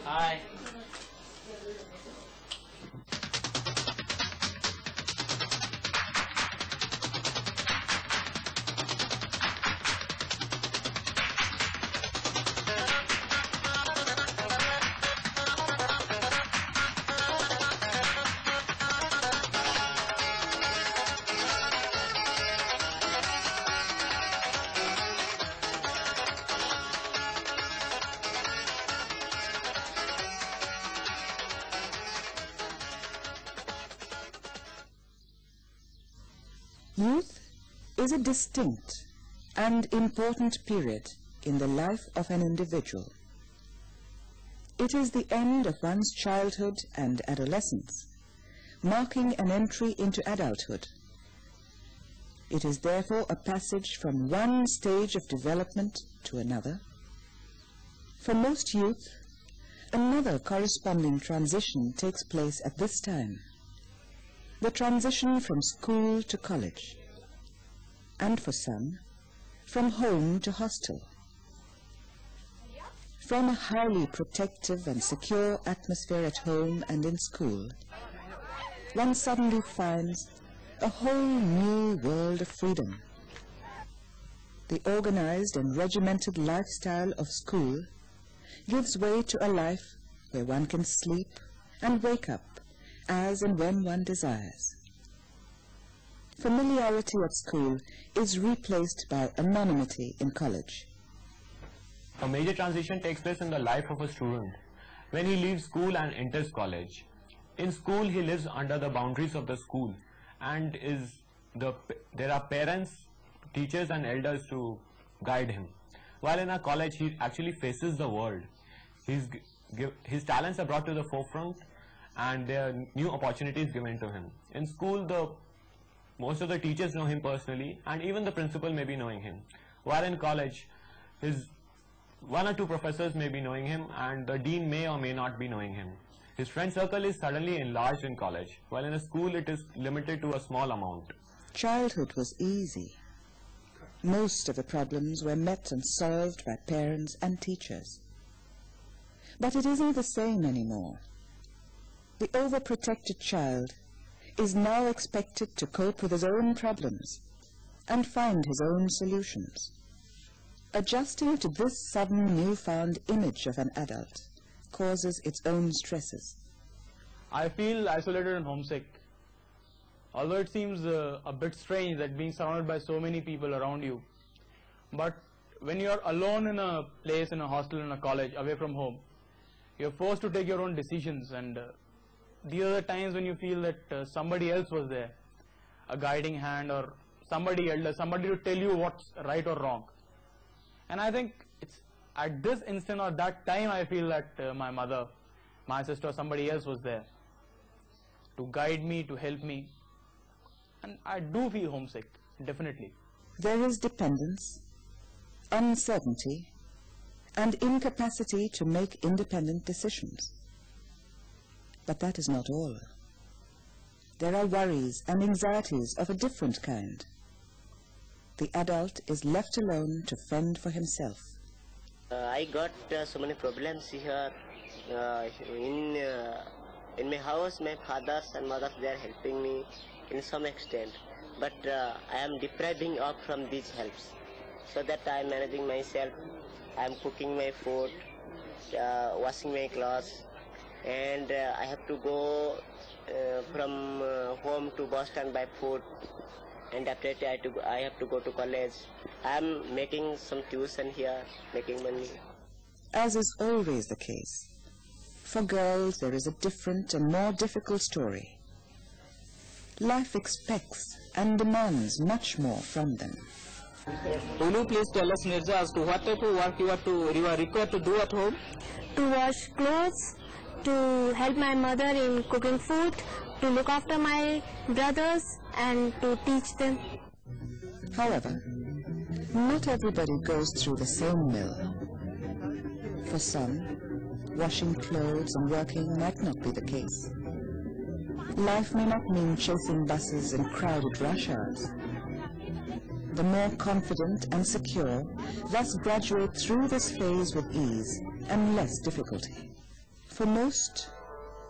Hi. Youth is a distinct and important period in the life of an individual. It is the end of one's childhood and adolescence, marking an entry into adulthood. It is therefore a passage from one stage of development to another. For most youth, another corresponding transition takes place at this time. The transition from school to college, and for some, from home to hostel. From a highly protective and secure atmosphere at home and in school, one suddenly finds a whole new world of freedom. The organized and regimented lifestyle of school gives way to a life where one can sleep and wake up as and when one desires. Familiarity at school is replaced by anonymity in college. A major transition takes place in the life of a student when he leaves school and enters college. In school, he lives under the boundaries of the school and there are parents, teachers and elders to guide him. While in a college, he actually faces the world. His talents are brought to the forefront and there are new opportunities given to him. In school, most of the teachers know him personally and even the principal may be knowing him. While in college, his one or two professors may be knowing him and the dean may or may not be knowing him. His friend circle is suddenly enlarged in college, while in a school it is limited to a small amount. Childhood was easy. Most of the problems were met and solved by parents and teachers. But it isn't the same anymore. The overprotected child is now expected to cope with his own problems and find his own solutions. Adjusting to this sudden newfound image of an adult causes its own stresses. I feel isolated and homesick. Although it seems a bit strange that being surrounded by so many people around you, but when you are alone in a place, in a hostel, in a college, away from home, you're forced to take your own decisions, and these are the times when you feel that somebody else was there, a guiding hand or somebody elder, somebody to tell you what's right or wrong. And I think it's at this instant or that time I feel that my mother, my sister, somebody else was there to guide me, to help me. And I do feel homesick, definitely. There is dependence, uncertainty, and incapacity to make independent decisions. But that is not all. There are worries and anxieties of a different kind. The adult is left alone to fend for himself. I got so many problems here. In my house, my fathers and mothers, they are helping me in some extent. But I am depriving up from these helps. So that I am managing myself. I am cooking my food, washing my clothes. And I have to go from home to bus stand by foot, and after that I have to go to college. I am making some tuition here, making money. As is always the case, for girls there is a different and more difficult story. Life expects and demands much more from them. Will you please tell us, Mirza, as to what type of work you are required to do at home? To wash clothes, to help my mother in cooking food, to look after my brothers and to teach them. However, not everybody goes through the same mill. For some, washing clothes and working might not be the case. Life may not mean chasing buses and crowded rush hours. The more confident and secure thus graduate through this phase with ease and less difficulty. For most,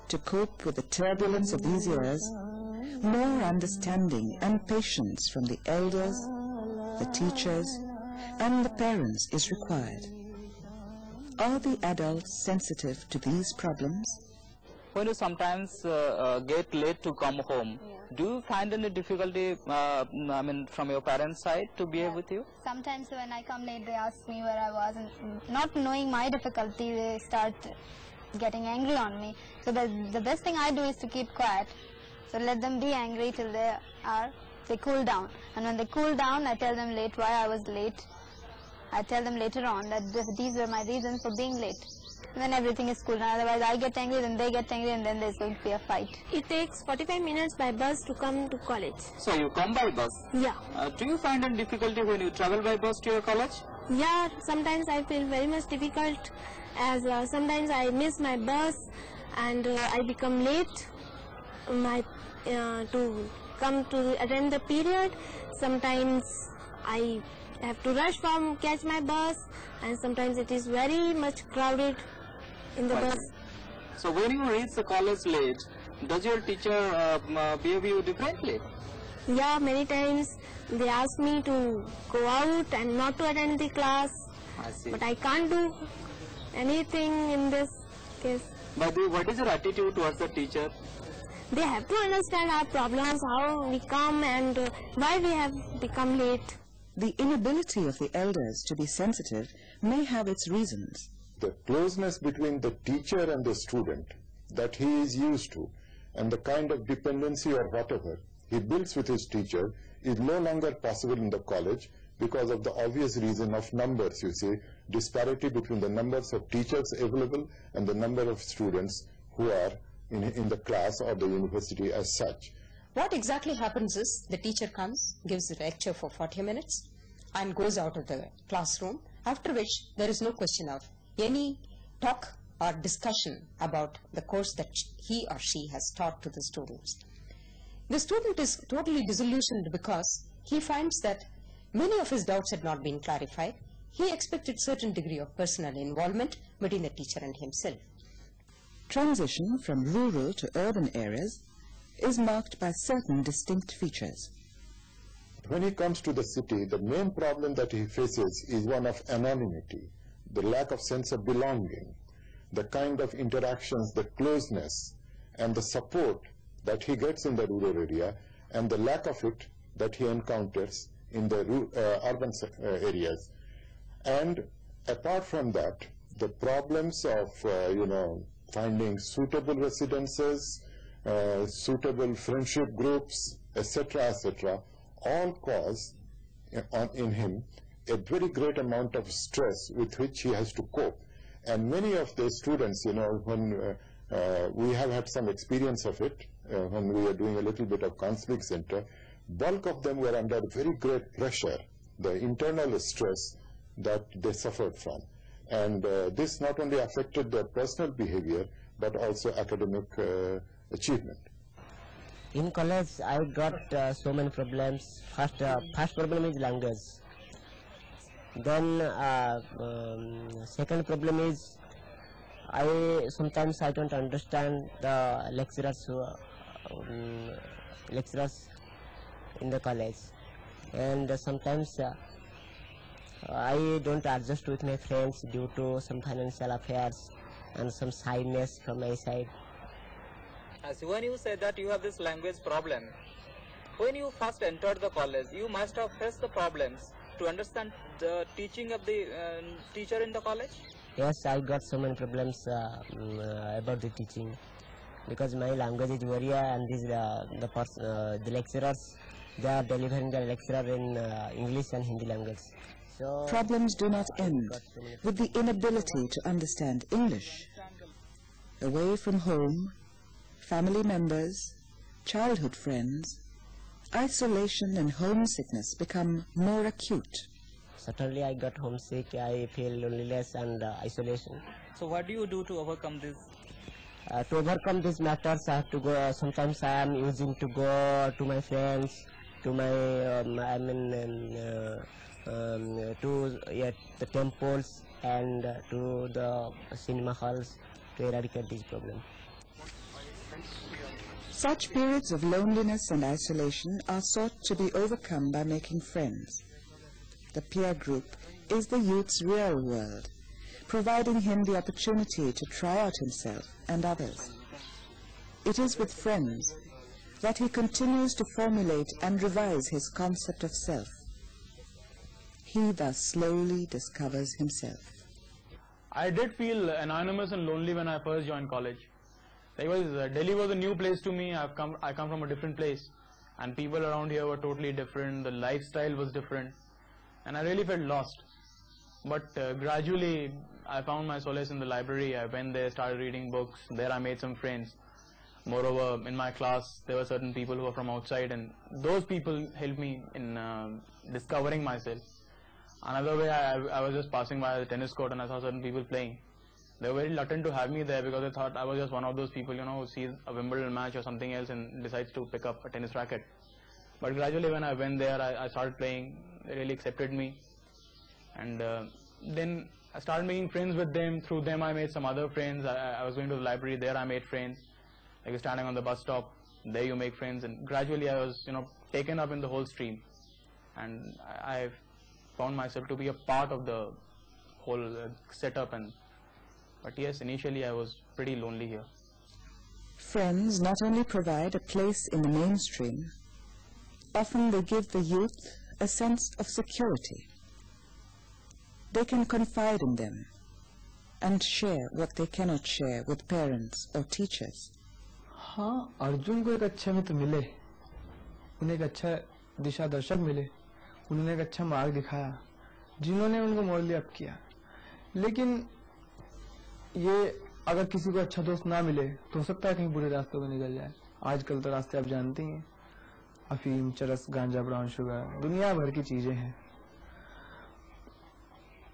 to cope with the turbulence of these years, more understanding and patience from the elders, the teachers, and the parents is required. Are the adults sensitive to these problems? When you sometimes get late to come home, do you find any difficulty, from your parents' side to behave with you? Sometimes when I come late, they ask me where I was, and not knowing my difficulty, they start getting angry on me. So the best thing I do is to keep quiet. So let them be angry till they cool down. And when they cool down, I tell them late why I was late. I tell them later on that these were my reasons for being late. Then everything is cool. Otherwise, I get angry, then they get angry, and then there's going to be a fight. It takes 45 minutes by bus to come to college. So you come by bus? Yeah. Do you find any difficulty when you travel by bus to your college? Yeah, sometimes I feel very much difficult, as sometimes I miss my bus and I become late to come to attend the period. Sometimes I have to rush from catch my bus, and sometimes it is very much crowded in the bus. So when you reach the college late, does your teacher behave you differently? Yeah, many times they ask me to go out and not to attend the class. I see. But I can't do anything in this case. But what is your attitude towards the teacher? They have to understand our problems, how we come and why we have become late. The inability of the elders to be sensitive may have its reasons. The closeness between the teacher and the student that he is used to, and the kind of dependency or whatever he builds with his teacher, is no longer possible in the college because of the obvious reason of numbers. You see, disparity between the numbers of teachers available and the number of students who are in the class or the university as such. What exactly happens is the teacher comes, gives a lecture for 40 minutes and goes out of the classroom, after which there is no question of any talk or discussion about the course that he or she has taught to the students. The student is totally disillusioned because he finds that many of his doubts had not been clarified. He expected certain degree of personal involvement between the teacher and himself. Transition from rural to urban areas is marked by certain distinct features. When he comes to the city, the main problem that he faces is one of anonymity, the lack of sense of belonging, the kind of interactions, the closeness, and the support that he gets in the rural area, and the lack of it that he encounters in the urban areas. And apart from that, the problems of, finding suitable residences, suitable friendship groups, etc., all cause in him a very great amount of stress with which he has to cope. And many of the students, when we have had some experience of it, when we were doing a little bit of counseling center, bulk of them were under very great pressure, the internal stress that they suffered from. And this not only affected their personal behavior, but also academic achievement. In college, I got so many problems. First problem is language. Then second problem is sometimes I don't understand the lecturers in the college, and sometimes I don't adjust with my friends due to some financial affairs and some shyness from my side. As when you say that you have this language problem, when you first entered the college, you must have faced the problems to understand the teaching of the teacher in the college? Yes, I got so many problems about the teaching, because my language is Oriya, and the lecturers, they are delivering the lecture in English and Hindi language. So problems do not end with the inability to understand English. Away from home, family members, childhood friends, isolation and homesickness become more acute. Certainly I got homesick, I feel loneliness and isolation. So what do you do to overcome this? To overcome these matters, I have to go, sometimes I am using to go to my friends, to my, to the temples and to the cinema halls to eradicate this problem. Such periods of loneliness and isolation are sought to be overcome by making friends. The peer group is the youth's real world, providing him the opportunity to try out himself and others. It is with friends that he continues to formulate and revise his concept of self. He thus slowly discovers himself. I did feel anonymous and lonely when I first joined college. Delhi was a new place to me. I come from a different place, and people around here were totally different. The lifestyle was different, and I really felt lost. But gradually, I found my solace in the library. I went there, started reading books. There I made some friends. Moreover, in my class, there were certain people who were from outside, and those people helped me in discovering myself. Another way, I was just passing by the tennis court and I saw certain people playing. They were very reluctant to have me there because they thought I was just one of those people, who sees a Wimbledon match or something else and decides to pick up a tennis racket. But gradually when I went there, I started playing. They really accepted me. And then I started making friends with them. Through them I made some other friends. I was going to the library, there I made friends. Like standing on the bus stop, there you make friends. And gradually I was, taken up in the whole stream. And I've found myself to be a part of the whole setup. But yes, initially I was pretty lonely here. Friends not only provide a place in the mainstream, often they give the youth a sense of security. They can confide in them and share what they cannot share with parents or teachers. हाँ, अर्जुन को एक अच्छा मित्र मिले, उन्हें एक अच्छा दिशा दर्शक मिले, उन्होंने एक अच्छा मार्ग दिखाया, जिन्होंने उनको मोरली अप किया. लेकिन ये अगर किसी को अच्छा दोस्त ना मिले तो हो सकता है कहीं बुरे रास्तों में निकल जाए. आजकल तो रास्ते आप जानती हैं, अफीम, चरस, गांजा, ब्राउन शुगर, दुनिया भर की चीजें हैं.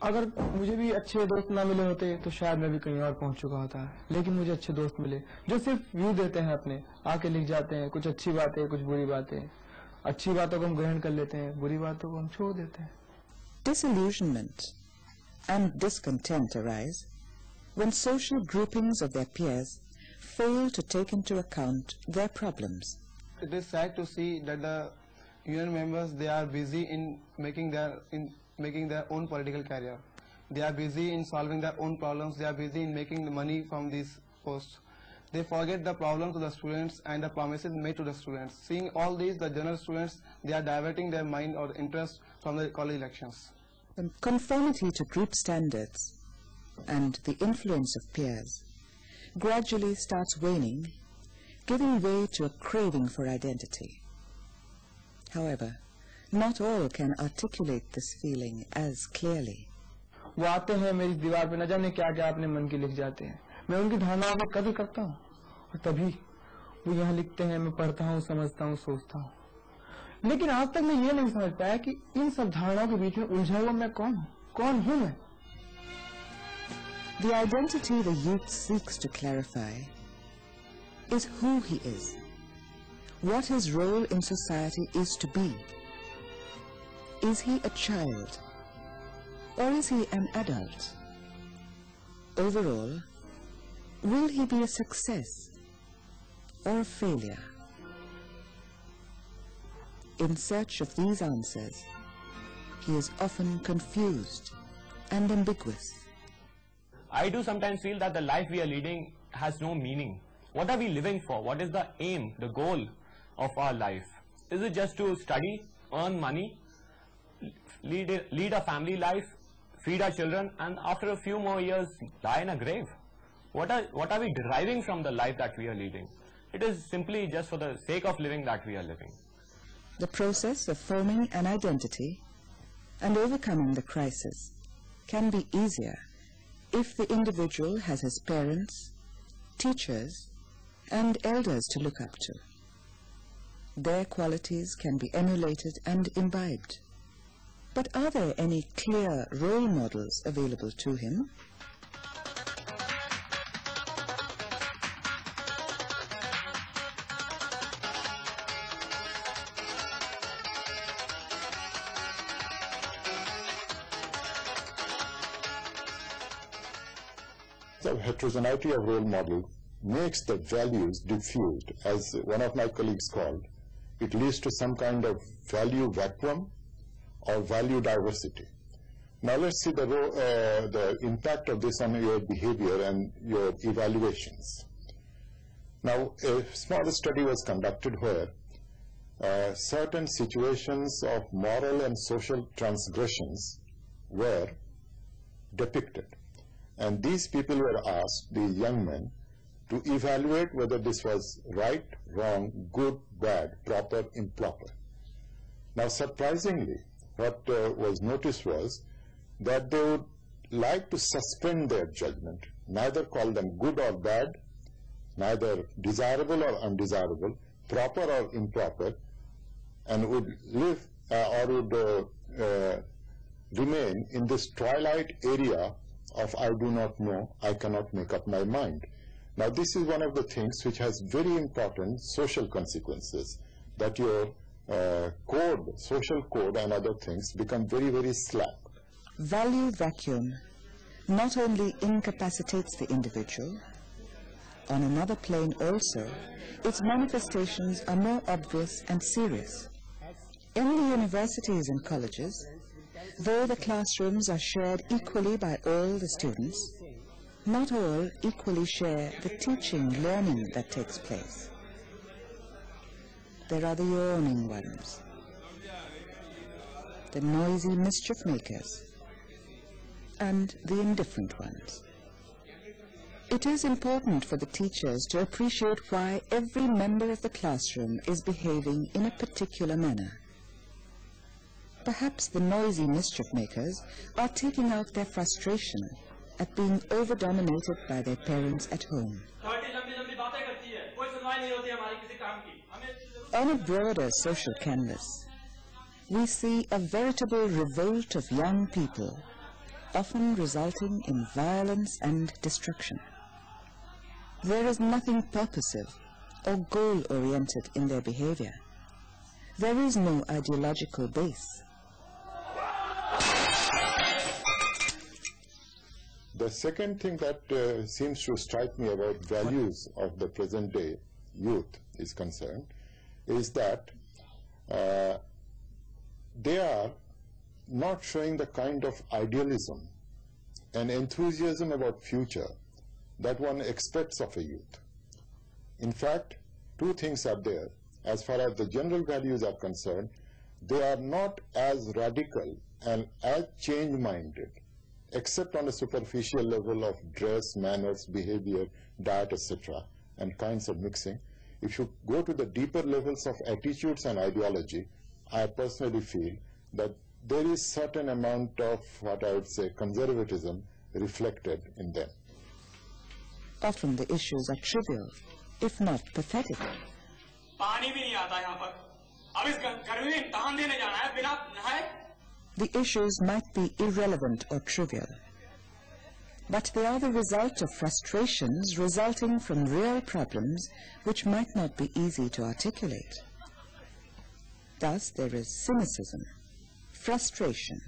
अगर मुझे भी अच्छे दोस्त ना मिले होते तो शायद मैं भी कहीं और पहुंच चुका होता. लेकिन मुझे अच्छे दोस्त मिले जो सिर्फ व्यू देते हैं, अपने आके लिख जाते हैं कुछ अच्छी बातें, कुछ बुरी बातें. अच्छी बातों को हम ग्रहण कर लेते हैं, बुरी बातों को हम छोड़ देते हैं. Disillusionment and discontent arise when social groupings of their peers fail to take into account their problems. It is sad to see that the union members, they are busy in making their own political career. They are busy in solving their own problems. They are busy in making the money from these posts. They forget the problems of the students and the promises made to the students. Seeing all these, the general students, they are diverting their mind or interest from the college elections. Conformity to group standards and the influence of peers gradually starts waning, giving way to a craving for identity. However, not all can articulate this feeling as clearly. वो आते हैं मेरी दीवार पे, न जाने क्या क्या अपने मन की लिख जाते हैं. मैं उनकी धारणाओं को कभी करता हूँ और तभी वो यहाँ लिखते हैं. मैं पढ़ता हूँ, समझता हूँ, सोचता हूँ. लेकिन आज तक मैं ये नहीं समझ पाया कि इन सब धारणाओं के बीच में उलझा हुआ मैं कौन हूँ मैं. The identity the youth seeks to clarify is who he is, what his role in society is to be. Is he a child or is he an adult? Overall, will he be a success or a failure? In search of these answers, he is often confused and ambiguous. I do sometimes feel that the life we are leading has no meaning. What are we living for? What is the aim, the goal of our life? Is it just to study, earn money, lead a family life, feed our children, and after a few more years die in a grave? What are we deriving from the life that we are leading? It is simply just for the sake of living that we are living. The process of forming an identity and overcoming the crisis can be easier if the individual has his parents, teachers, and elders to look up to. Their qualities can be emulated and imbibed. But are there any clear role models available to him? So heterogeneity of role model makes the values diffused, as one of my colleagues called. It leads to some kind of value vacuum or value diversity. Now let's see the impact of this on your behavior and your evaluations. Now a small study was conducted where certain situations of moral and social transgressions were depicted. And these people were asked, the young men, to evaluate whether this was right, wrong, good, bad, proper, improper. Now surprisingly, what was noticed was that they would like to suspend their judgment, neither call them good or bad, neither desirable or undesirable, proper or improper, and would live or would remain in this twilight area of I do not know, I cannot make up my mind. Now this is one of the things which has very important social consequences, that your code, social code and other things become very, very slack. Value vacuum not only incapacitates the individual, on another plane also, its manifestations are more obvious and serious. In the universities and colleges, though the classrooms are shared equally by all the students, not all equally share the teaching, learning that takes place. There are the yawning ones, the noisy mischief makers, and the indifferent ones. It is important for the teachers to appreciate why every member of the classroom is behaving in a particular manner. Perhaps the noisy mischief makers are taking out their frustration at being over-dominated by their parents at home. On a broader social canvas, we see a veritable revolt of young people, often resulting in violence and destruction. There is nothing purposive or goal-oriented in their behavior. There is no ideological base. The second thing that seems to strike me about values of the present day youth is concerned is that they are not showing the kind of idealism and enthusiasm about future that one expects of a youth. In fact, two things are there. As far as the general values are concerned, they are not as radical and as change-minded, except on a superficial level of dress, manners, behavior, diet, etc., and kinds of mixing. If you go to the deeper levels of attitudes and ideology, I personally feel that there is certain amount of what I would say conservatism reflected in them. Often the issues are trivial, if not pathetic. The issues might be irrelevant or trivial, but they are the result of frustrations resulting from real problems which might not be easy to articulate. Thus there is cynicism, frustration,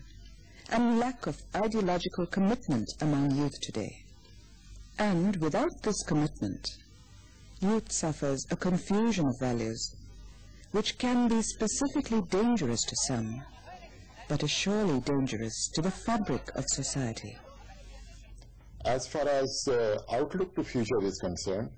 and lack of ideological commitment among youth today. And without this commitment, youth suffers a confusion of values, which can be specifically dangerous to some, but is surely dangerous to the fabric of society. As far as outlook to future is concerned,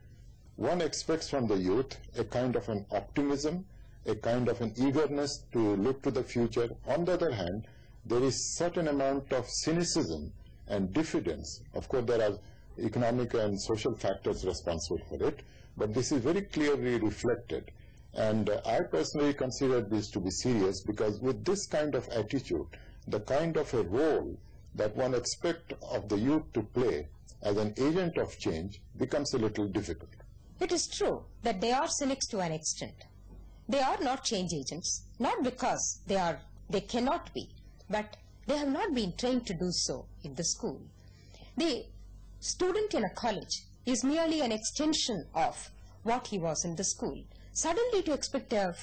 one expects from the youth a kind of an optimism, a kind of an eagerness to look to the future. On the other hand, there is certain amount of cynicism and diffidence. Of course, there are economic and social factors responsible for it, but this is very clearly reflected. And I personally consider this to be serious, because with this kind of attitude, the kind of a role that one expects of the youth to play as an agent of change becomes a little difficult. It is true that they are cynics to an extent. They are not change agents, not because they cannot be, but they have not been trained to do so in the school. The student in a college is merely an extension of what he was in the school. Suddenly to expect a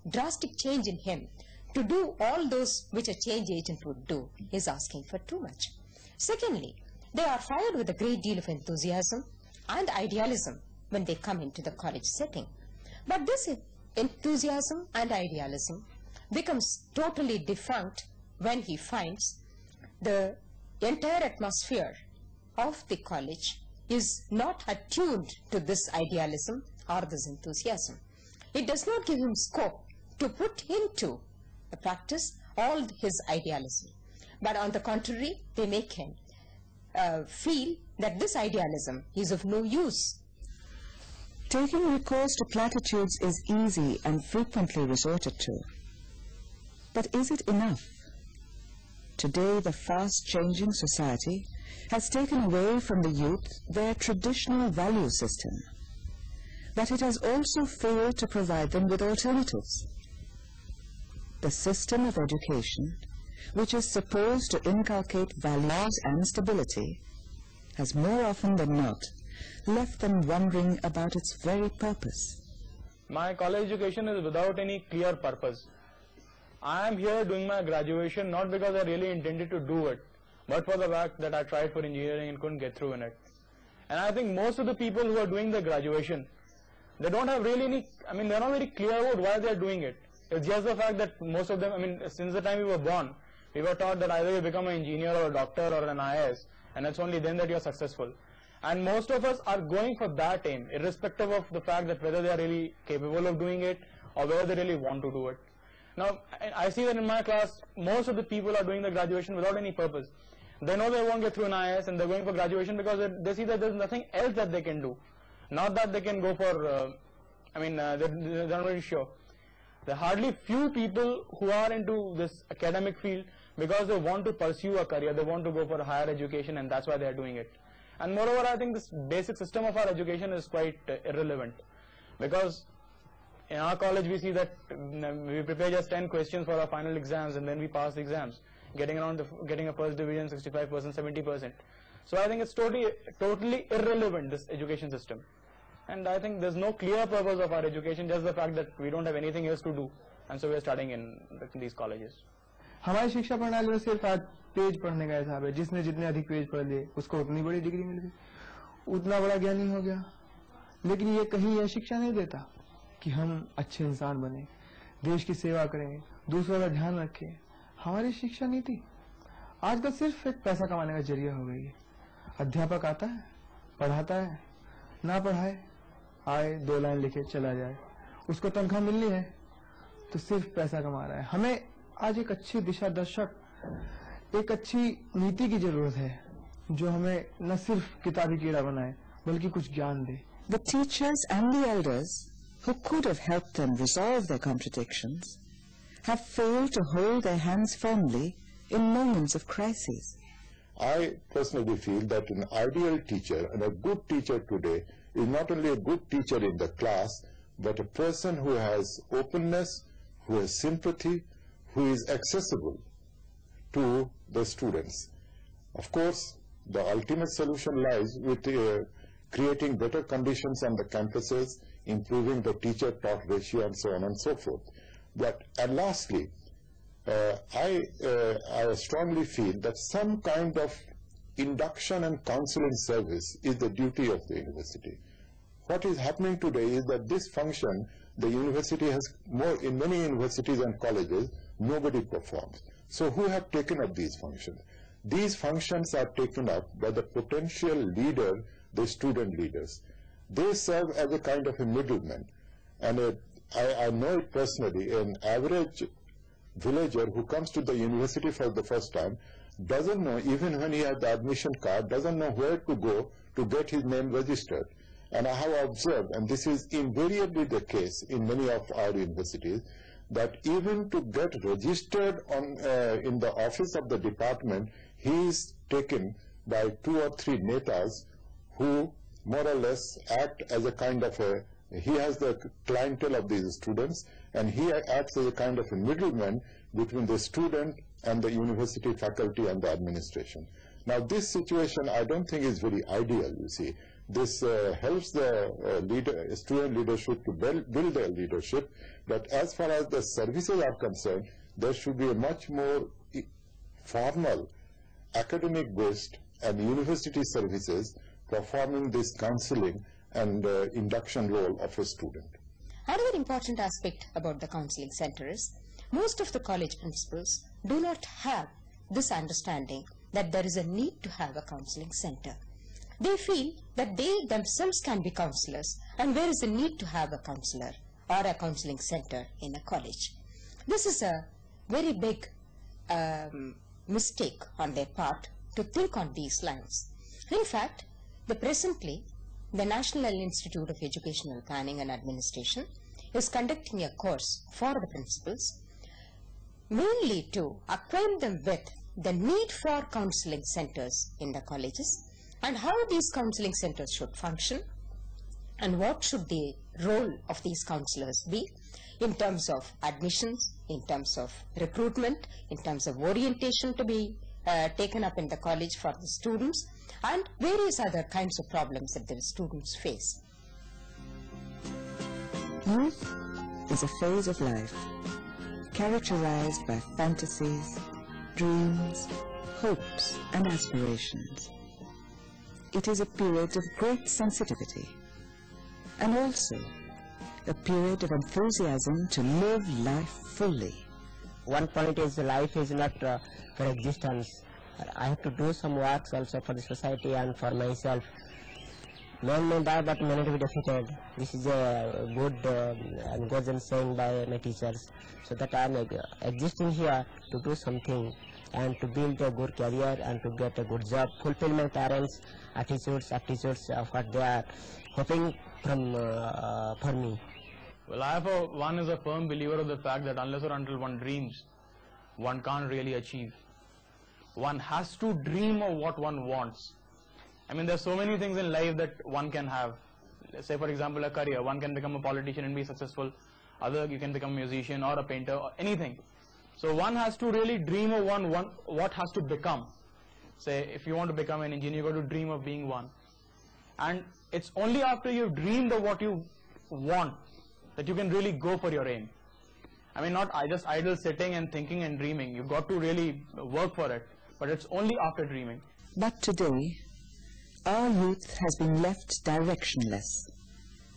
drastic change in him to do all those which a change agent would do is asking for too much. Secondly, They are fired with a great deal of enthusiasm and idealism when they come into the college setting. But this enthusiasm and idealism becomes totally defunct when he finds the entire atmosphere of the college is not attuned to this idealism or this enthusiasm. It does not give him scope to put into the practice all his idealism. But on the contrary, they make him feel that this idealism is of no use. Taking recourse to platitudes is easy and frequently resorted to. But is it enough? Today, the fast-changing society has taken away from the youth their traditional value system, but it has also failed to provide them with alternatives. The system of education, which is supposed to inculcate values and stability, has more often than not left them wondering about its very purpose. My college education is without any clear purpose. I am here doing my graduation not because I really intended to do it, but for the fact that I tried for engineering and couldn't get through in it. And I think most of the people who are doing the graduation, they don't have really any, they're not very clear about why they're doing it. It's just the fact that most of them, since the time we were born, we were taught that either you become an engineer or a doctor or an IAS, and it's only then that you're successful. And most of us are going for that aim, irrespective of the fact that whether they are really capable of doing it or whether they really want to do it. Now, I see that in my class, most of the people are doing the graduation without any purpose. They know they won't get through an IAS and they're going for graduation because they see that there's nothing else that they can do. Not that they can go for, they're not really sure. There are hardly few people who are into this academic field because they want to pursue a career, they want to go for higher education, and that's why they are doing it. And moreover, I think this basic system of our education is quite irrelevant, because in our college we see that we prepare just 10 questions for our final exams and then we pass the exams, getting a first division, 65%, 70%. So I think it's totally irrelevant, this education system. And I think there's no clear purpose of our education, just the fact that we don't have anything else to do, and so we're studying in these colleges. हमारी शिक्षा प्रणाली में सिर्फ आज page पढ़ने का हिसाब है, जिसने जितने अधिक पेज पढ़ लिए उसको उतनी बड़ी डिग्री मिल गई, उतना बड़ा ज्ञानी हो गया। लेकिन ये कहीं यह शिक्षा नहीं देता कि हम अच्छे इंसान बने, देश की सेवा करें, दूसरों का ध्यान रखें। हमारी शिक्षा नीति आजकल सिर्फ एक पैसा कमाने का जरिया हो गई है। अध्यापक आता है, पढ़ाता है, ना पढ़ाए, आए 2 लाइन लिखे चला जाए, उसको तनख्वाह मिलनी है तो सिर्फ पैसा कमा रहा है। हमें आज एक अच्छी दिशा दर्शक, एक अच्छी नीति की जरूरत है जो हमें न सिर्फ किताबी कीड़ा बनाए बल्कि कुछ ज्ञान दे। The teachers and the elders who could have helped them resolve their contradictions have failed to hold their hands firmly in moments of crisis. I personally feel that an ideal teacher and a good teacher today is not only a good teacher in the class, but a person who has openness, who has sympathy, who is accessible to the students. Of course, the ultimate solution lies with creating better conditions on the campuses, improving the teacher-taught ratio, and so on and so forth. And lastly, I strongly feel that some kind of induction and counseling service is the duty of the university. What is happening today is that this function, the university has in many universities and colleges, nobody performs. So who have taken up these functions? These functions are taken up by the potential leader, the student leaders. They serve as a kind of a middleman. And I know it personally, an average villager who comes to the university for the first time doesn't know, even when he has the admission card, doesn't know where to go to get his name registered. And I have observed, and this is invariably the case in many of our universities, that even to get registered in the office of the department, he is taken by 2 or 3 netas who more or less act as a kind of he has the clientele of these students, and he acts as a kind of a middleman between the student and the university faculty and the administration. Now this situation I don't think is very ideal, you see. This helps the student leadership to build their leadership, but as far as the services are concerned, there should be a much more formal, academic-based and university services performing this counseling and induction role of a student. Another important aspect about the counseling center is most of the college principals do not have this understanding that there is a need to have a counseling center. They feel that they themselves can be counselors, and there is a need to have a counselor or a counseling center in a college. This is a very big mistake on their part to think on these lines. In fact, presently, the National Institute of Educational Planning and Administration is conducting a course for the principals, mainly to acquaint them with the need for counseling centers in the colleges and how these counseling centers should function and what should the role of these counselors be in terms of admissions, in terms of recruitment, in terms of orientation to be taken up in the college for the students, and various other kinds of problems that the students face. Youth is a phase of life characterized by fantasies, dreams, hopes and aspirations. It is a period of great sensitivity and also a period of enthusiasm to live life fully. One point is life is not for existence. I have to do some works also for the society and for myself. Man may die but may not be defeated. This is a good and golden saying by my teachers. So that I am existing here to do something and to build a good career and to get a good job, fulfill my parents' attitudes of what they are hoping from for me. Well, one is a firm believer of the fact that unless or until one dreams, one can't really achieve. One has to dream of what one wants. I mean, there's so many things in life that one can have. Say, for example, a career. One can become a politician and be successful. Other, you can become a musician or a painter or anything. So one has to really dream of what has to become. Say, if you want to become an engineer, you've got to dream of being one. And it's only after you've dreamed of what you want that you can really go for your aim. I mean, not just idle sitting and thinking and dreaming. You've got to really work for it. But it's only after dreaming. But today, our youth has been left directionless,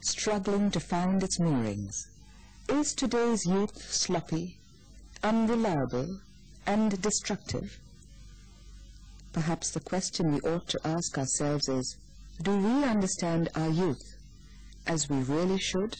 struggling to find its moorings. Is today's youth sloppy, unreliable, and destructive? Perhaps the question we ought to ask ourselves is, do we understand our youth as we really should?